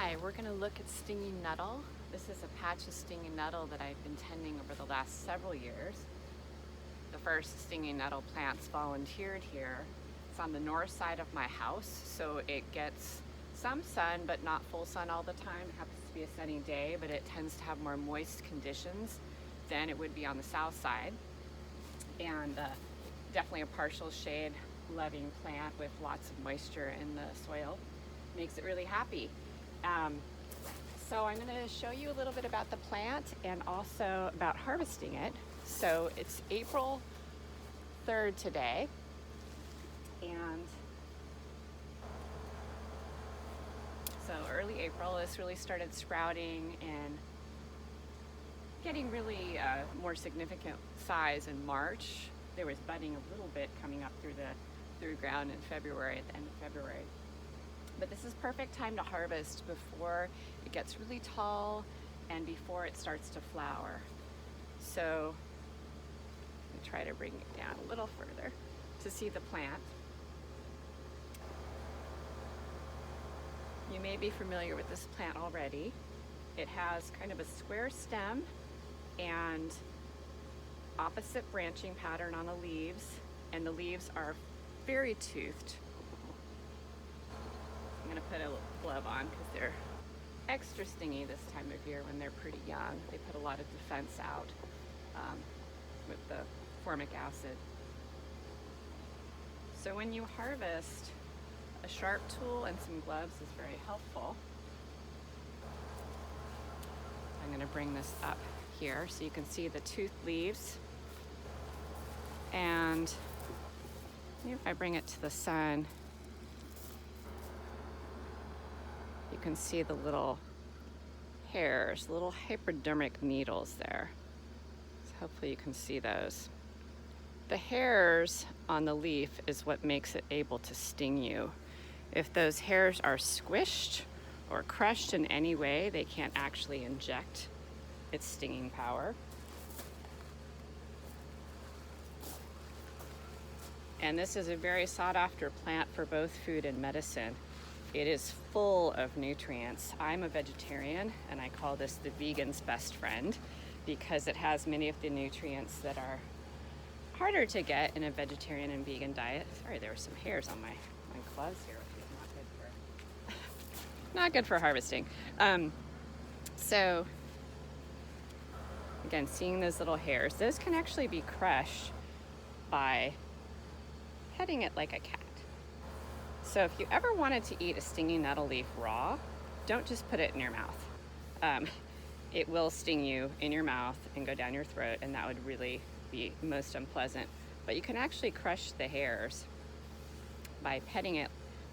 Hi, we're going to look at stinging nettle. This is a patch of stinging nettle that I've been tending over the last several years. The first stinging nettle plants volunteered here. It's on the north side of my house, so it gets some sun, but not full sun all the time. It happens to be a sunny day, but it tends to have more moist conditions than it would be on the south side. And definitely a partial shade loving plant with lots of moisture in the soil. Makes it really happy. So I'm going to show you a little bit about the plant and also about harvesting it. So it's April 3rd today, and so early April, this really started sprouting and getting really more significant size in March. There was budding a little bit coming up through ground in February, at the end of February. But this is perfect time to harvest before it gets really tall and before it starts to flower. So I'm going to try to bring it down a little further to see the plant. You may be familiar with this plant already. It has kind of a square stem and opposite branching pattern on the leaves, and the leaves are very toothed. I'm going to put a glove on because they're extra stingy this time of year when they're pretty young. They put a lot of defense out with the formic acid. So when you harvest, a sharp tool and some gloves is very helpful. I'm going to bring this up here so you can see the toothed leaves. And if I bring it to the sun, you can see the little hairs, little hypodermic needles there. So hopefully you can see those. The hairs on the leaf is what makes it able to sting you. If those hairs are squished or crushed in any way, they can't actually inject its stinging power. And this is a very sought after plant for both food and medicine. It is full of nutrients. I'm a vegetarian, and I call this the vegan's best friend because it has many of the nutrients that are harder to get in a vegetarian and vegan diet. Sorry, there were some hairs on my gloves here, which is not good for harvesting. So again, seeing those little hairs, those can actually be crushed by petting it like a cat. So if you ever wanted to eat a stinging nettle leaf raw, don't just put it in your mouth. It will sting you in your mouth and go down your throat, and that would really be most unpleasant. But you can actually crush the hairs by petting it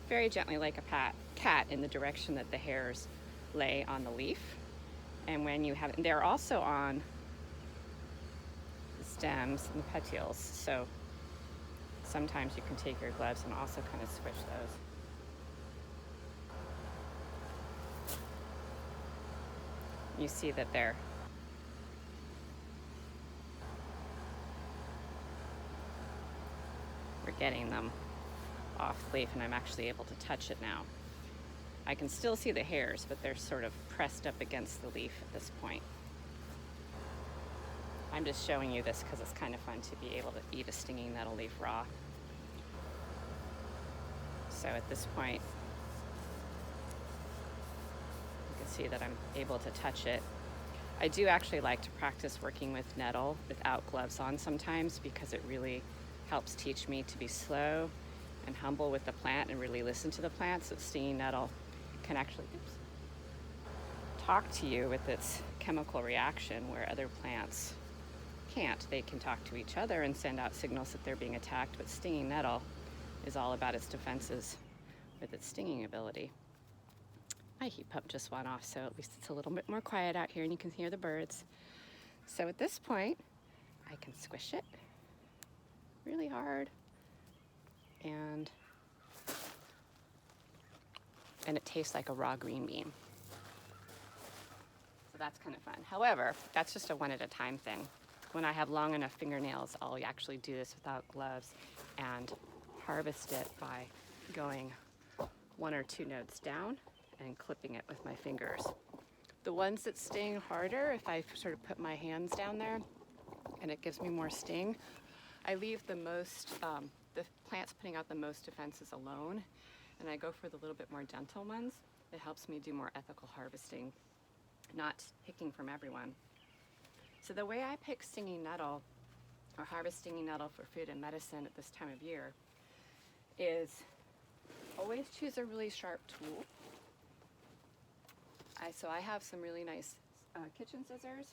very gently like a cat in the direction that the hairs lay on the leaf. And when you have, they're also on the stems and the petioles. So sometimes you can take your gloves and also kind of squish those. You see that we're getting them off the leaf, and I'm actually able to touch it now. I can still see the hairs, but they're sort of pressed up against the leaf at this point. I'm just showing you this because it's kind of fun to be able to eat a stinging nettle leaf raw. So at this point, you can see that I'm able to touch it. I do actually like to practice working with nettle without gloves on sometimes because it really helps teach me to be slow and humble with the plant and really listen to the plant. So stinging nettle can actually talk to you with its chemical reaction where other plants can't. They can talk to each other and send out signals that they're being attacked, but stinging nettle is all about its defenses with its stinging ability. My heat pump just went off, so at least it's a little bit more quiet out here and you can hear the birds. So at this point, I can squish it really hard, and it tastes like a raw green bean. So that's kind of fun. However, that's just a one at a time thing. When I have long enough fingernails, I'll actually do this without gloves and harvest it by going 1 or 2 notes down and clipping it with my fingers. The ones that sting harder, if I sort of put my hands down there and it gives me more sting, I leave the plants putting out the most defenses alone, and I go for the little bit more gentle ones. It helps me do more ethical harvesting, not picking from everyone. So the way I pick stinging nettle or harvest stinging nettle for food and medicine at this time of year is always choose a really sharp tool. So I have some really nice kitchen scissors,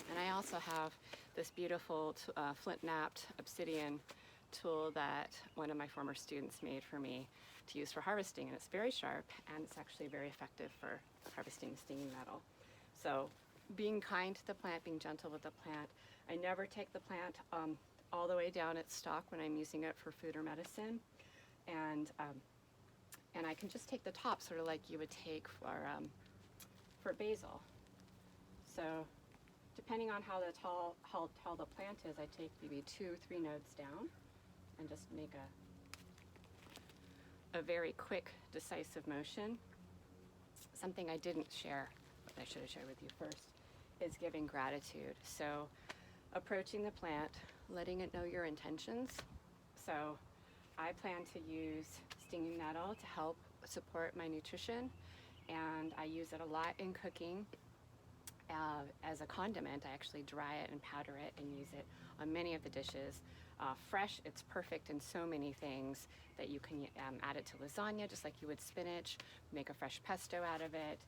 and I also have this beautiful flint-knapped obsidian tool that one of my former students made for me to use for harvesting, and it's very sharp and it's actually very effective for harvesting stinging nettle. So being kind to the plant, being gentle with the plant. I never take the plant all the way down its stalk when I'm using it for food or medicine, and I can just take the top, sort of like you would take for basil. So depending on how tall the plant is, I take maybe 2-3 nodes down and just make a very quick, decisive motion. Something I didn't share, but I should have shared with you first, is giving gratitude. So approaching the plant, letting it know your intentions. So I plan to use stinging nettle to help support my nutrition, and I use it a lot in cooking. As a condiment, I actually dry it and powder it and use it on many of the dishes. Fresh, it's perfect in so many things that you can add it to lasagna just like you would spinach, make a fresh pesto out of it,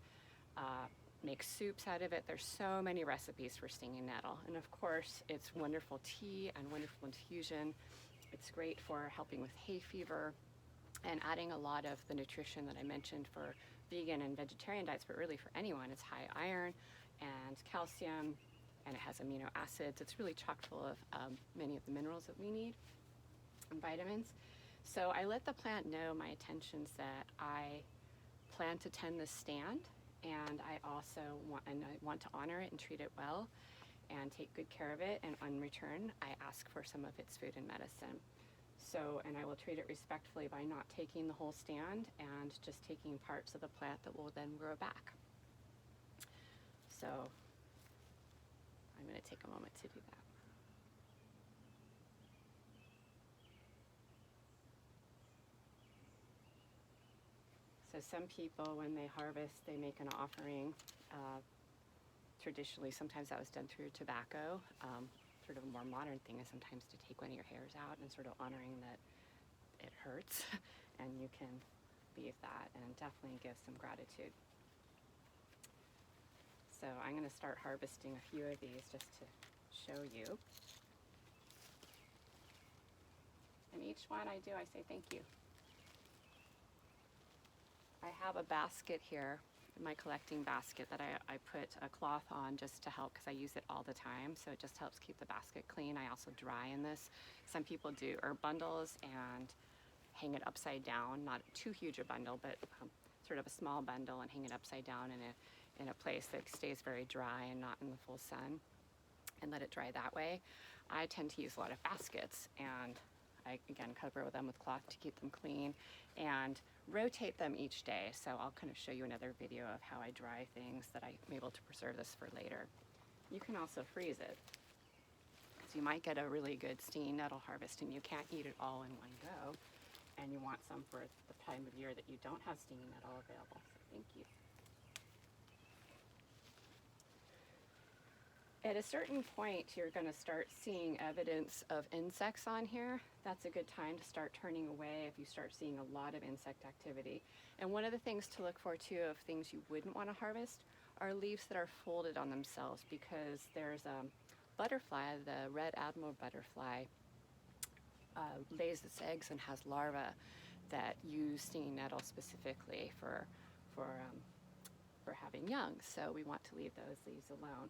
make soups out of it. There's so many recipes for stinging nettle. And of course, it's wonderful tea and wonderful infusion. It's great for helping with hay fever and adding a lot of the nutrition that I mentioned for vegan and vegetarian diets, but really for anyone. It's high iron and calcium, and it has amino acids. It's really chock full of many of the minerals that we need and vitamins. So I let the plant know my intentions, that I plan to tend this stand, and I also want to honor it and treat it well and take good care of it, and in return I ask for some of its food and medicine. So, and I will treat it respectfully by not taking the whole stand and just taking parts of the plant that will then grow back. So I'm going to take a moment to do that. So some people, when they harvest, they make an offering. Traditionally, sometimes that was done through tobacco. Sort of a more modern thing is sometimes to take one of your hairs out and sort of honoring that it hurts, and you can leave that and definitely give some gratitude. So I'm going to start harvesting a few of these just to show you. And each one I do, I say thank you. I have a basket here, my collecting basket, that I put a cloth on just to help, because I use it all the time, so it just helps keep the basket clean. I also dry in this. Some people do herb bundles and hang it upside down, not too huge a bundle, but sort of a small bundle, and hang it upside down in a place that stays very dry and not in the full sun, and let it dry that way. I tend to use a lot of baskets, and I again cover them with cloth to keep them clean and rotate them each day. So I'll kind of show you another video of how I dry things that I'm able to preserve this for later. You can also freeze it, because you might get a really good stinging nettle harvest and you can't eat it all in one go, and you want some for the time of year that you don't have stinging nettle available. So thank you. At a certain point, you're going to start seeing evidence of insects on here. That's a good time to start turning away if you start seeing a lot of insect activity. And one of the things to look for too, of things you wouldn't want to harvest, are leaves that are folded on themselves, because there's a butterfly, the red admiral butterfly, lays its eggs and has larvae that use stinging nettle specifically for having young. So we want to leave those leaves alone.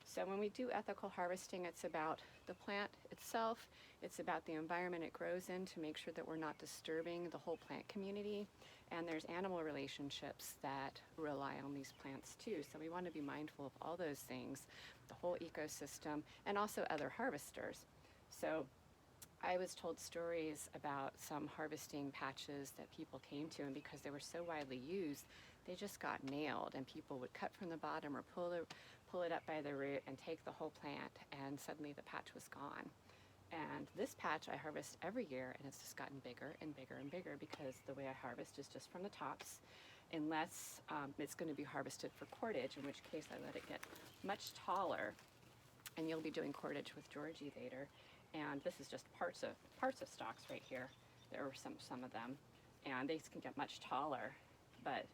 So when we do ethical harvesting, it's about the plant itself, it's about the environment it grows in, to make sure that we're not disturbing the whole plant community, and there's animal relationships that rely on these plants too. So we want to be mindful of all those things, the whole ecosystem, and also other harvesters. So I was told stories about some harvesting patches that people came to, and because they were so widely used, they just got nailed, and people would cut from the bottom or pull it up by the root and take the whole plant, and suddenly the patch was gone. And this patch I harvest every year, and it's just gotten bigger and bigger and bigger because the way I harvest is just from the tops, unless it's going to be harvested for cordage, in which case I let it get much taller. And you'll be doing cordage with Georgie later. And this is just parts of stalks right here. There are some of them, and they can get much taller, but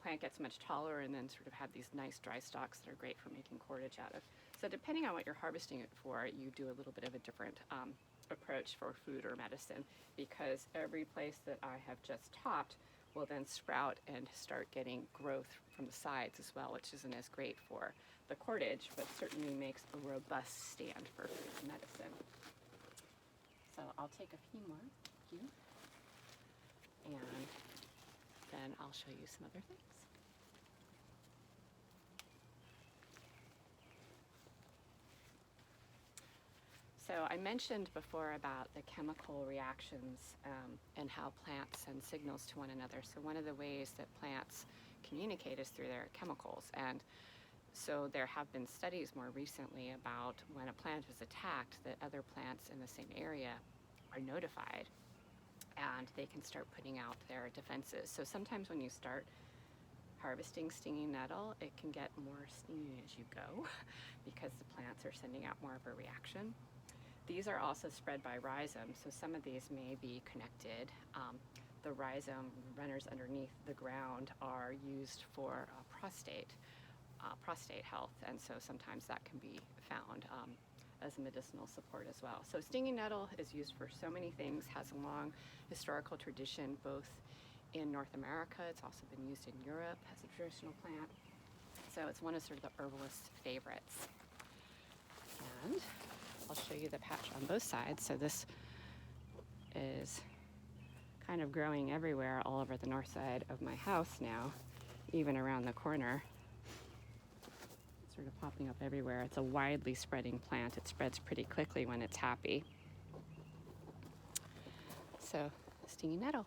plant gets much taller and then sort of have these nice dry stalks that are great for making cordage out of. So depending on what you're harvesting it for, you do a little bit of a different approach for food or medicine, because every place that I have just topped will then sprout and start getting growth from the sides as well, which isn't as great for the cordage, but certainly makes a robust stand for food and medicine. So I'll take a few more here, and then I'll show you some other things. So I mentioned before about the chemical reactions and how plants send signals to one another. So one of the ways that plants communicate is through their chemicals. And so there have been studies more recently about when a plant is attacked, that other plants in the same area are notified, and they can start putting out their defenses. So sometimes when you start harvesting stinging nettle, it can get more stinging as you go because the plants are sending out more of a reaction. These are also spread by rhizomes, so some of these may be connected. The rhizome runners underneath the ground are used for prostate health, and so sometimes that can be found as medicinal support as well. So stinging nettle is used for so many things, has a long historical tradition both in North America. It's also been used in Europe as a traditional plant. So it's one of sort of the herbalist favorites. And I'll show you the patch on both sides. So this is kind of growing everywhere all over the north side of my house now, even around the corner. It's sort of popping up everywhere. It's a widely spreading plant. It spreads pretty quickly when it's happy. So, stinging nettle.